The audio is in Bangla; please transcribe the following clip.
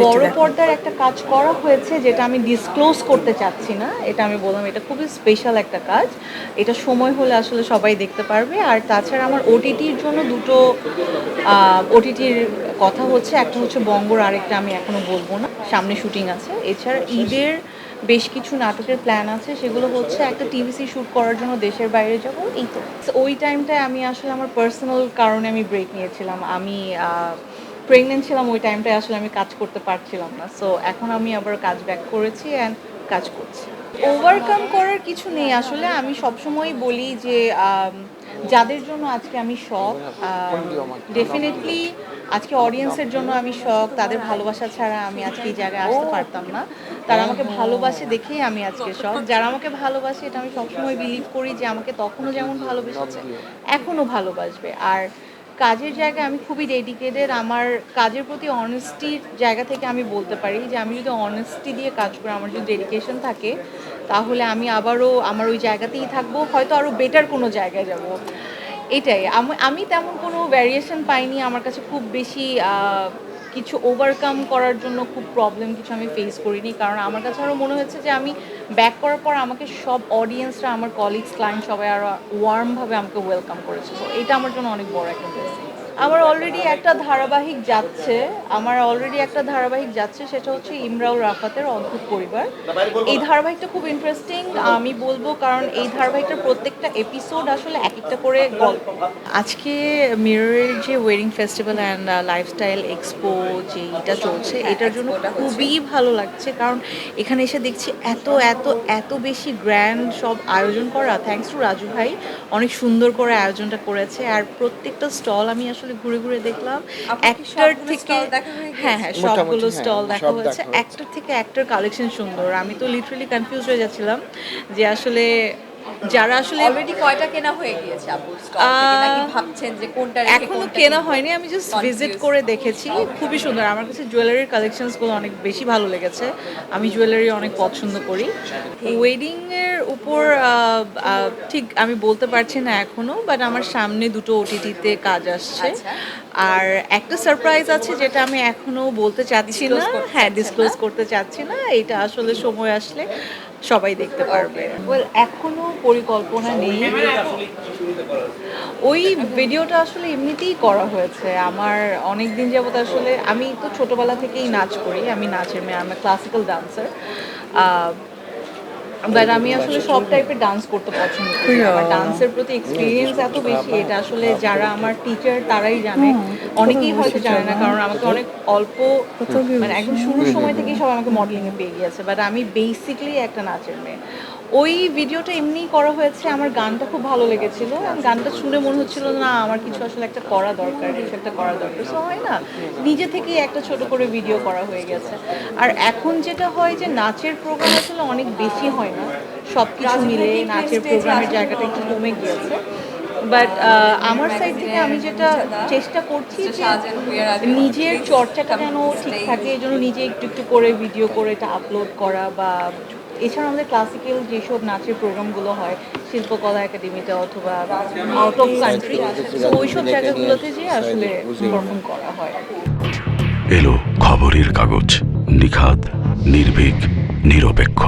বড় পর্দার একটা কাজ করা হয়েছে যেটা আমি ডিসক্লোজ করতে চাচ্ছি না, এটা আমি বললাম এটা খুবই স্পেশাল একটা কাজ, এটা সময় হলে আসলে সবাই দেখতে পারবে। আর তাছাড়া আমার ওটিটির জন্য দুটো ওটিটির কথা হচ্ছে, একটা হচ্ছে বঙ্গর, আরেকটা আমি এখনও বলবো না, সামনে শুটিং আছে। এছাড়া ঈদের বেশ কিছু নাটকের প্ল্যান আছে, সেগুলো হচ্ছে একটা টিভিসি শ্যুট করার জন্য দেশের বাইরে যাবো, এই তো। ওই টাইমটায় আমি আসলে আমার পার্সোনাল কারণে আমি ব্রেক নিয়েছিলাম, আমি প্রেগনেন্ট ছিলাম, ওই টাইমটায় আসলে আমি কাজ করতে পারছিলাম না। সো এখন আমি আবার কাজ ব্যাক করেছি অ্যান্ড কাজ করছি। ওভারকাম করার কিছু নেই আসলে, আমি সবসময়ই বলি যে যাদের জন্য আজকে আমি শখ, ডেফিনেটলি আজকে অডিয়েন্সের জন্য আমি শখ, তাদের ভালোবাসা ছাড়া আমি আজকে এই জায়গায় আসতে পারতাম না। তারা আমাকে ভালোবাসে দেখেই আমি আজকে শখ, যারা আমাকে ভালোবাসে এটা আমি সবসময় বিলিভ করি যে আমাকে তখনও যেমন ভালোবেসেছে এখনও ভালোবাসবে। আর কাজের জায়গায় আমি খুবই ডেডিকেটেড, আমার কাজের প্রতি অনেস্টির জায়গা থেকে আমি বলতে পারি যে আমি যদি অনেস্টি দিয়ে কাজ করি, আমার যদি ডেডিকেশন থাকে, তাহলে আমি আবারও আমার ওই জায়গাতেই থাকবো, হয়তো আরও বেটার কোনো জায়গায় যাব। এটাই আমি তেমন কোনো ভ্যারিয়েশন পাইনি, আমার কাছে খুব বেশি কিছু ওভারকাম করার জন্য খুব প্রবলেম কিছু আমি ফেস করিনি, কারণ আমার কাছে আরও মনে হয়েছে যে আমি ব্যাক করার পর আমাকে সব অডিয়েন্সরা, আমার কলিগস, ক্লায়েন্ট সবাই আরও ওয়ার্মভাবে আমাকে ওয়েলকাম করেছে। তো এটা আমার জন্য অনেক বড় একটা ব্লেসিং। আমার অলরেডি একটা ধারাবাহিক যাচ্ছে, সেটা হচ্ছে ইমরাউল রাফাতের অদ্ভুত পরিবার। এই ধারাবাহিকটা খুব ইন্টারেস্টিং আমি বলবো, কারণ এই ধারাবাহিকটার প্রত্যেকটা এপিসোড আসলে এক একটা করে গল্প। আজকে মিররের যে wedding festival and lifestyle expo যেটা চলছে, এটার জন্য খুবই ভালো লাগছে, কারণ এখানে এসে দেখছি এত এত এত বেশি গ্র্যান্ড সব আয়োজন করা। থ্যাঙ্কস টু রাজু ভাই, অনেক সুন্দর করে আয়োজনটা করেছে। আর প্রত্যেকটা স্টল আমি আসলে ঘুরে ঘুরে দেখলাম, একটার থেকে হ্যাঁ হ্যাঁ সবগুলো স্টল দেখা হয়েছে, একটার থেকে একটার কালেকশন সুন্দর। আমি তো লিটারালি কনফিউজ হয়ে যাচ্ছিলাম যে আসলে যারা আসলে অলরেডি কয়টা কেনা হয়ে গিয়েছে আপুর স্টল থেকে, নাকি ভাবছেন যে কোনটা রেখে এখনো কোনটা কেনা কিনবো? হয়নি, আমি জাস্ট ভিজিট করে দেখেছি, খুবই সুন্দর। আমার কাছে জুয়েলারির কালেকশনসগুলো অনেক বেশি ভালো লেগেছে, আমি জুয়েলারি অনেক পছন্দ করি। ওয়েডিং এর উপর ঠিক আমি বলতে পারছি না এখনো, বাট আমার সামনে দুটো ওটিটিতে কাজ আসছে। আচ্ছা। আর একটা সারপ্রাইজ আছে যেটা আমি এখনো বলতে চাচ্ছি না, Disclose করতে হ্যাঁ চাচ্ছেন ডিসক্লোজ না? করতে চাচ্ছি না, এটা আসলে সময় আসলে সবাই দেখতে পারবে। ওয়েল এখনো পরিকল্পনা নেই, ওই ভিডিওটা আসলে এমনিতেই করা হয়েছে। আমার অনেক দিন যাবত আসলে, আমি তো ছোটবেলা থেকেই নাচ করি, আমি নাচের মেয়ে, আমি ক্লাসিক্যাল ডান্সার, বাট আমি আসলে সব টাইপের ডান্স করতে পছন্দ করি। আমার ডান্সের প্রতি এক্সপিরিয়েন্স এত বেশি, এটা আসলে যারা আমার টিচার তারাই জানে, অনেকেই হয়তো জানে না, কারণ আমাকে অনেক অল্প, মানে একদম শুরুর সময় থেকেই সবাই আমাকে মডেলিংয়ে পেয়ে গিয়েছে, বাট আমি বেসিকলি একটা নাচের মেয়ে। ওই ভিডিওটা এমনিই করা হয়েছে, আমার গানটা খুব ভালো লেগেছিল, গানটা শুনে মনে হচ্ছিল না আমার কিছু আসলে একটা করা দরকার, কিছু একটা করা দরকার। সো হয় না, নিজে থেকেই একটা ছোট করে ভিডিও করা হয়ে গেছে। আর এখন যেটা হয় যে নাচের প্রোগ্রাম আসলে অনেক বেশি হয় না, সব কিছু মিলে নাচের প্রোগ্রামের জায়গাটা একটু কমে গিয়েছে। বাট আমার সাইড থেকে আমি যেটা চেষ্টা করছি যে নিজের চর্চাটা যেন ঠিক থাকে, এই জন্য নিজে একটু একটু করে ভিডিও করে এটা আপলোড করা, বা এছাড়া আমাদের ক্লাসিক্যাল যেসব নাচের প্রোগ্রামগুলো হয় শিল্পকলা একাডেমিতে অথবা আউট অফ কান্ট্রি, তো ওইসব জায়গাগুলোতে যেয়ে আসলে পারফর্ম করা হয়। এলো খবরের কাগজ, নিখাত, নির্ভীক, নিরপেক্ষ।